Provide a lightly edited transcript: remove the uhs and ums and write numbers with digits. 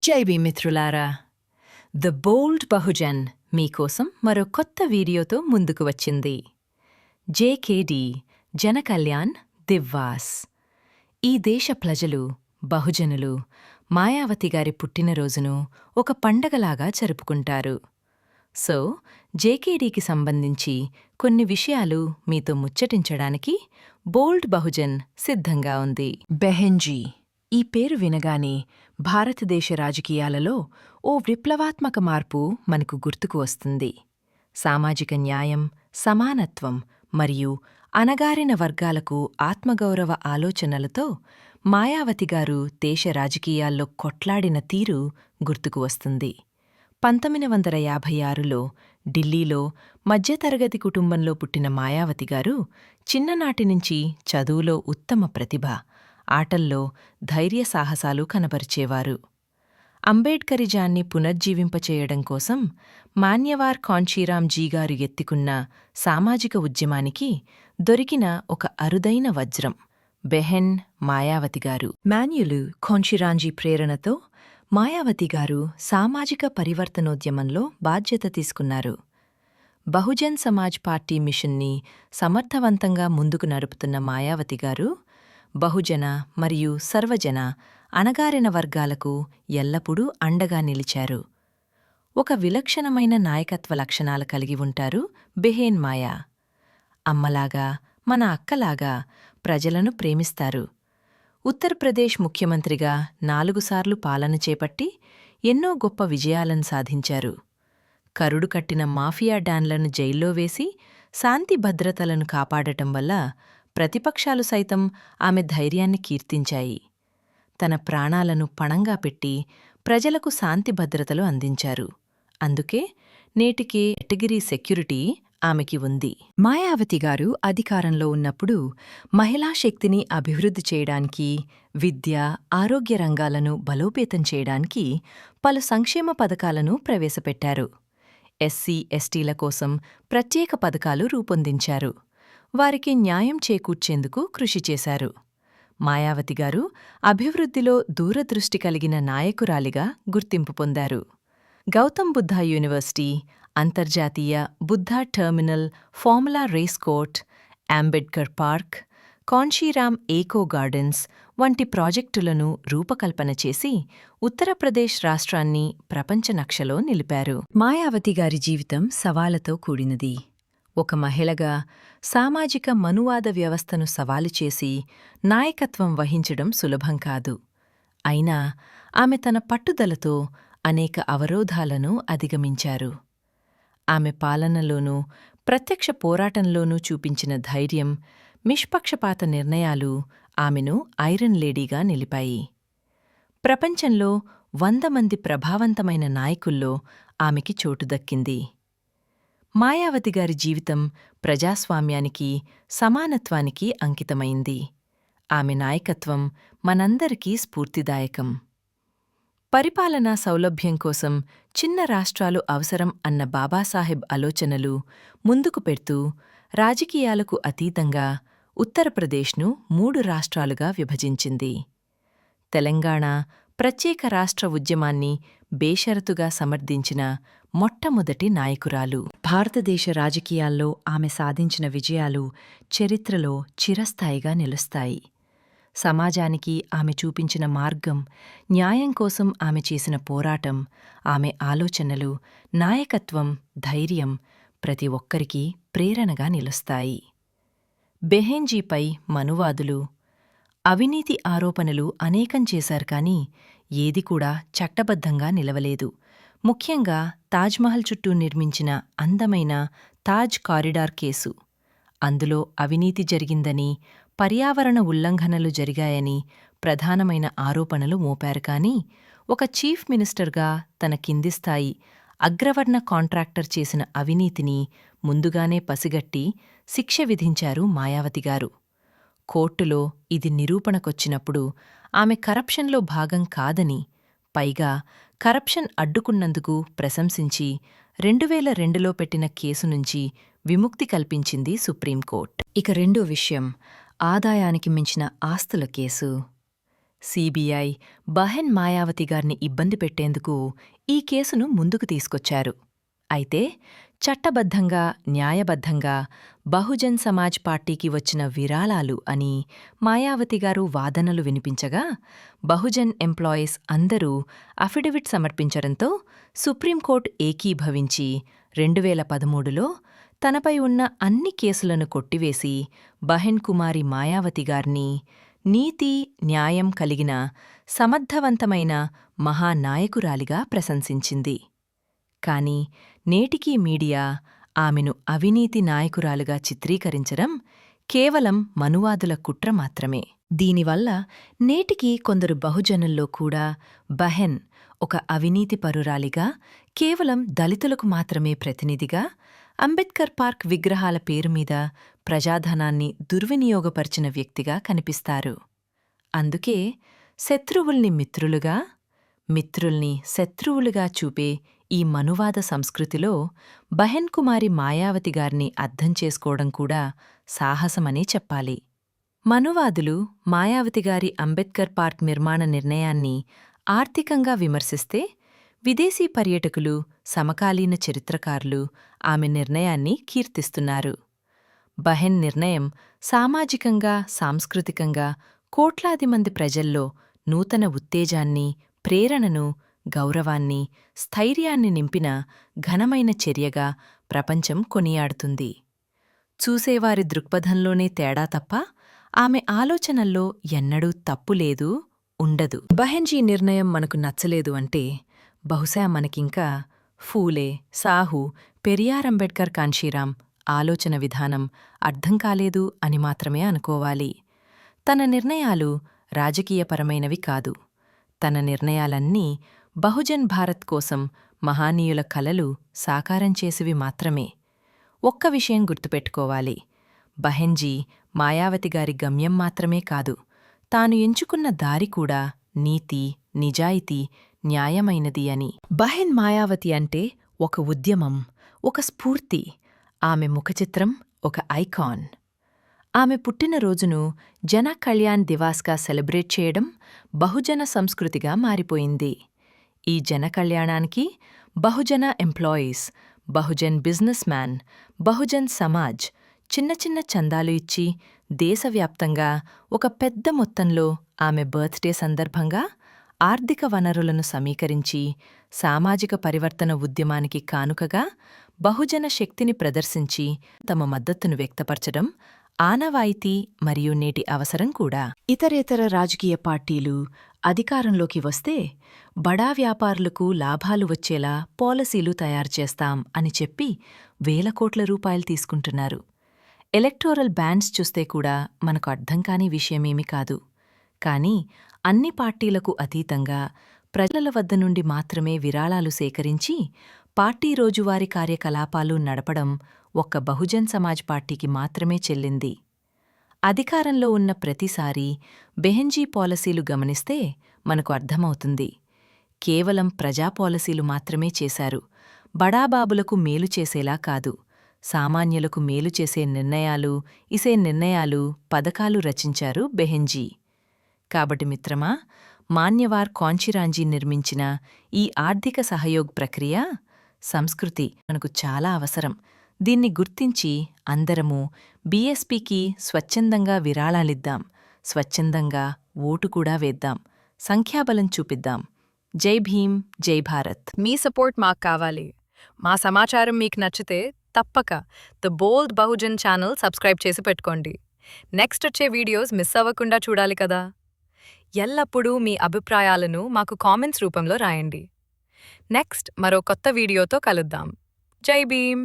జైబీ మిత్రులారా, ద బోల్డ్ బహుజన్ మీకోసం మరో కొత్త వీడియోతో ముందుకు వచ్చింది. జేకేడి జనకల్యాణ్ దివ్వాస్. ఈ దేశ ప్రజలు, బహుజనులు మాయావతి గారి పుట్టినరోజును ఒక పండగలాగా జరుపుకుంటారు. సో, జేకేడీకి సంబంధించి కొన్ని విషయాలు మీతో ముచ్చటించడానికి బోల్డ్ బహుజన్ సిద్ధంగా ఉంది. బెహెన్జీ ఈ పేరు వినగానే భారతదేశ రాజకీయాలలో ఓ విప్లవాత్మక మార్పు మనకు గుర్తుకు వస్తుంది. సామాజిక న్యాయం, సమానత్వం మరియు అణగారిన వర్గాలకు ఆత్మగౌరవ ఆలోచనలతో మాయావతి గారు దేశ రాజకీయాల్లో కొట్లాడిన తీరు గుర్తుకు వస్తుంది. 1956లో ఢిల్లీలో మధ్యతరగతి కుటుంబంలో పుట్టిన మాయావతి గారు చిన్ననాటి నుంచి చదువులో ఉత్తమ ప్రతిభ, ఆటల్లో ధైర్య సాహసాలు కనబరిచేవారు. అంబేడ్కరిజాన్ని పునర్జీవింపచేయడం కోసం మాన్యవార్ కాన్షీరాంజీ గారు ఎత్తికున్న సామాజిక ఉద్యమానికి దొరికిన ఒక అరుదైన వజ్రం బెహెన్ మాయావతి గారు. మాన్యులు కాన్షీరాంజీ ప్రేరణతో మాయావతి గారు సామాజిక పరివర్తనోద్యమంలో బాధ్యత తీసుకున్నారు. బహుజన్ సమాజ్ పార్టీ మిషన్ని సమర్థవంతంగా ముందుకు నడుపుతున్న మాయావతి గారు బహుజన మరియు సర్వజన అణగారిన వర్గాలకు ఎల్లప్పుడూ అండగా నిలిచారు. ఒక విలక్షణమైన నాయకత్వ లక్షణాలు కలిగి ఉంటారు బెహెన్ మాయా. అమ్మలాగా, మన అక్కలాగా ప్రజలను ప్రేమిస్తారు. ఉత్తరప్రదేశ్ ముఖ్యమంత్రిగా 4 సార్లు పాలన చేపట్టి ఎన్నో గొప్ప విజయాలను సాధించారు. కరుడు కట్టిన మాఫియా డాన్లను జైల్లో వేసి శాంతి భద్రతలను కాపాడటం వల్ల ప్రతిపక్షాలు సైతం ఆమె ధైర్యాన్ని కీర్తించాయి. తన ప్రాణాలను పణంగా పెట్టి ప్రజలకు శాంతి భద్రతలు అందించారు. అందుకే నేటికి కేటగిరీ సెక్యూరిటీ ఆమెకి ఉంది. మాయావతి గారు అధికారంలో ఉన్నప్పుడు మహిళా శక్తిని అభివృద్ధి చేయడానికి, విద్య, ఆరోగ్య రంగాలను బలోపేతం చేయడానికి పలు సంక్షేమ పథకాలను ప్రవేశపెట్టారు. ఎస్సీ, ఎస్టీల కోసం ప్రత్యేక పథకాలు రూపొందించారు. వారికి న్యాయం చేకూర్చేందుకు కృషి చేశారు. మాయావతి గారు అభివృద్ధిలో దూరదృష్టి కలిగిన నాయకురాలిగా గుర్తింపు పొందారు. గౌతమ్ బుద్ధ యూనివర్సిటీ, అంతర్జాతీయ Buddha terminal, formula race court, Ambedkar park, Kanshiram eco gardens వంటి ప్రాజెక్టులను రూపకల్పన చేసి ఉత్తరప్రదేశ్ రాష్ట్రాన్ని ప్రపంచ నక్షలో నిలిపారు. మాయావతి గారి జీవితం సవాళ్లతో కూడినది. ఒక మహిళగా సామాజిక మనువాద వ్యవస్థను సవాలు చేసి నాయకత్వం వహించడం సులభం కాదు. అయినా ఆమె తన పట్టుదలతో అనేక అవరోధాలను అధిగమించారు. ఆమె పాలనలోనూ, ప్రత్యక్ష పోరాటంలోనూ చూపించిన ధైర్యం, నిష్పక్షపాత నిర్ణయాలు ఆమెను ఐరన్ లేడీగా నిలిపాయి. ప్రపంచంలో 100 మంది ప్రభావవంతమైన నాయకుల్లో ఆమెకి చోటు దక్కింది. మాయావతి గారి జీవితం ప్రజాస్వామ్యానికి, సమానత్వానికి అంకితమైంది. ఆమె నాయకత్వం మనందరికీ స్ఫూర్తిదాయకం. పరిపాలనా సౌలభ్యం కోసం చిన్న రాష్ట్రాలు అవసరం అన్న బాబాసాహెబ్ ఆలోచనలు ముందుకు పెడుతూ రాజకీయాలకు అతీతంగా ఉత్తరప్రదేశ్ను 3 రాష్ట్రాలుగా విభజించింది. తెలంగాణ ప్రత్యేక రాష్ట్ర ఉద్యమాన్ని బేషరతుగా సమర్థించిన మొట్టమొదటి నాయకురాలు. భారతదేశ రాజకీయాల్లో ఆమె సాధించిన విజయాలు చరిత్రలో చిరస్థాయిగా నిలుస్తాయి. సమాజానికి ఆమె చూపించిన మార్గం, న్యాయం కోసం ఆమె చేసిన పోరాటం, ఆమె ఆలోచనలు, నాయకత్వం, ధైర్యం ప్రతి ఒక్కరికీ ప్రేరణగా నిలుస్తాయి. బెహెన్జీపై మనువాదులు, అవినీతి ఆరోపణలు అనేకం చేశారు కానీ ఏది కూడా చట్టబద్ధంగా నిలవలేదు. ముఖ్యంగా తాజ్మహల్ చుట్టూ నిర్మించిన అందమైన తాజ్ కారిడార్ కేసు. అందులో అవినీతి జరిగిందని, పర్యావరణ ఉల్లంఘనలు జరిగాయని ప్రధానమైన ఆరోపణలు మోపారు కానీ ఒక చీఫ్ మినిస్టర్గా తన కింది స్థాయి అగ్రవర్ణ కాంట్రాక్టర్ చేసిన అవినీతిని ముందుగానే పసిగట్టి శిక్ష విధించారు మాయావతి గారు. కోర్టులో ఇది నిరూపణకొచ్చినప్పుడు ఆమె కరప్షన్లో భాగం కాదని, పైగా కరప్షన్ అడ్డుకున్నందుకు ప్రశంసించి 2002లో పెట్టిన కేసు నుంచి విముక్తి కల్పించింది సుప్రీంకోర్టు. ఇక రెండో విషయం, ఆదాయానికి మించిన ఆస్తుల కేసు. సీబీఐ బహెన్ మాయావతి గారిని ఇబ్బంది పెట్టేందుకు ఈ కేసును ముందుకు తీసుకొచ్చారు. అయితే చట్టబద్ధంగా, న్యాయబద్ధంగా బహుజన్ సమాజ్ పార్టీకి వచ్చిన విరాళాలు అని మాయావతి గారు వాదనలు వినిపించగా, బహుజన్ ఎంప్లాయీస్ అందరూ అఫిడవిట్ సమర్పించడంతో సుప్రీంకోర్టు ఏకీభవించి 2013లో తనపై ఉన్న అన్ని కేసులను కొట్టివేసి బహెన్ కుమారి మాయావతి గారిని నీతి, న్యాయం కలిగిన సమర్థవంతమైన మహానాయకురాలిగా ప్రశంసించింది. కాని నేటికీ మీడియా ఆమెను అవినీతి నాయకురాలుగా చిత్రీకరించడం కేవలం మనువాదుల కుట్ర మాత్రమే. దీనివల్ల నేటికీ కొందరు బహుజనుల్లో కూడా బహెన్ ఒక అవినీతిపరురాలిగా, కేవలం దళితులకు మాత్రమే ప్రతినిధిగా, అంబేద్కర్ పార్క్ విగ్రహాల పేరుమీద ప్రజాధనాన్ని దుర్వినియోగపరిచిన వ్యక్తిగా కనిపిస్తారు. అందుకే శత్రువుల్ని మిత్రులుగా, మిత్రుల్ని శత్రువులుగా చూపే ఈ మనువాద సంస్కృతిలో బహెన్ కుమారి మాయావతి గారిని అర్థం చేసుకోవడం కూడా సాహసమనే చెప్పాలి. మనువాదులు మాయావతి గారి అంబేద్కర్ పార్క్ నిర్మాణ నిర్ణయాన్ని ఆర్థికంగా విమర్శిస్తే, విదేశీ పర్యాటకులు, సమకాలీన చరిత్రకారులు ఆమె నిర్ణయాన్ని కీర్తిస్తున్నారు. బహెన్ నిర్ణయం సామాజికంగా, సాంస్కృతికంగా కోట్లాది మంది ప్రజల్లో నూతన ఉత్తేజాన్ని, ప్రేరణను, గౌరవాన్ని, స్థైర్యాన్ని నింపిన ఘనమైన చర్యగా ప్రపంచం కొనియాడుతుంది. చూసేవారి దృక్పథంలోనే తేడా తప్ప ఆమె ఆలోచనల్లో ఎన్నడూ తప్పులేదు, ఉండదు. బహెన్జీ నిర్ణయం మనకు నచ్చలేదు అంటే బహుశా మనకింకా ఫూలే, సాహు, పెరియార్, అంబేడ్కర్, కాన్షీరాం ఆలోచన విధానం అర్థం కాలేదు అని మాత్రమే అనుకోవాలి. తన నిర్ణయాలు రాజకీయపరమైనవి కాదు. తన నిర్ణయాలన్నీ బహుజన్ భారత్ కోసం మహానీయుల కలలు సాకారం చేసివి మాత్రమే. ఒక్క విషయం గుర్తుపెట్టుకోవాలి, బహెన్జీ మాయావతి గారి గమ్యం మాత్రమే కాదు, తాను ఎంచుకున్న దారి కూడా నీతి, నిజాయితీ, న్యాయమైనది అని. బహెన్ మాయావతి అంటే ఒక ఉద్యమం, ఒక స్ఫూర్తి. ఆమె ముఖచిత్రం ఒక ఐకాన్. ఆమె పుట్టినరోజును జన కళ్యాణ్ దివాస్గా సెలబ్రేట్ చేయడం బహుజన సంస్కృతిగా మారిపోయింది. ఈ జన కళ్యాణానికి Bahujana employees, Bahujan businessman, Bahujan Samaj చిన్న చిన్న చందాలు ఇచ్చి దేశవ్యాప్తంగా ఒక పెద్ద మొత్తంలో ఆమె బర్త్డే సందర్భంగా ఆర్థిక వనరులను సమీకరించి సామాజిక పరివర్తన ఉద్యమానికి కానుకగా బహుజన శక్తిని ప్రదర్శించి తమ మద్దతును వ్యక్తపరచడం ఆనవాయితీ మరియు నేటి అవసరం కూడా. ఇతరేతర రాజకీయ పార్టీలు అధికారంలోకి వస్తే బడా వ్యాపారులకు లాభాలు వచ్చేలా పాలసీలు తయారుచేస్తాం అని చెప్పి వేల కోట్ల రూపాయలు తీసుకుంటున్నారు. ఎలక్టోరల్ బ్యాండ్స్ చూస్తే కూడా మనకు అర్థం కాని విషయమేమీ కాదు. కానీ అన్ని పార్టీలకు అతీతంగా ప్రజల వద్ద నుండి మాత్రమే విరాళాలు సేకరించి పార్టీ రోజువారీ కార్యకలాపాలు నడపడం ఒక్క బహుజన్ సమాజ్ పార్టీకి మాత్రమే చెల్లింది. అధికారంలో ఉన్న ప్రతిసారీ బెహెన్జీ పాలసీలు గమనిస్తే మనకు అర్థమవుతుంది. కేవలం ప్రజా పాలసీలు మాత్రమే చేశారు. బడాబాబులకు మేలు చేసేలా కాదు, సామాన్యులకు మేలు చేసే నిర్ణయాలు, పథకాలు రచించారు బెహెన్జీ. కాబట్టి మిత్రమా, మాన్యవార్ కాంచీరాంజీ నిర్మించిన ఈ ఆర్థిక సహయోగ్ ప్రక్రియ, సంస్కృతి మనకు చాలా అవసరం. దీన్ని గుర్తించి అందరము బీఎస్పీకి స్వచ్ఛందంగా విరాళాలిద్దాం, స్వచ్ఛందంగా ఓటు కూడా వేద్దాం, సంఖ్యాబలం చూపిద్దాం. జై భీమ్, జై భారత్. మీ సపోర్ట్ మాకు కావాలి. మా సమాచారం మీకు నచ్చితే తప్పక the bold Bahujan channel subscribe చేసి పెట్టుకోండి. నెక్స్ట్ వచ్చే వీడియోస్ మిస్ అవ్వకుండా చూడాలి కదా. ఎల్లప్పుడూ మీ అభిప్రాయాలను మాకు కామెంట్స్ రూపంలో రాయండి. నెక్స్ట్ మరో కొత్త వీడియోతో కలుద్దాం. జై భీమ్.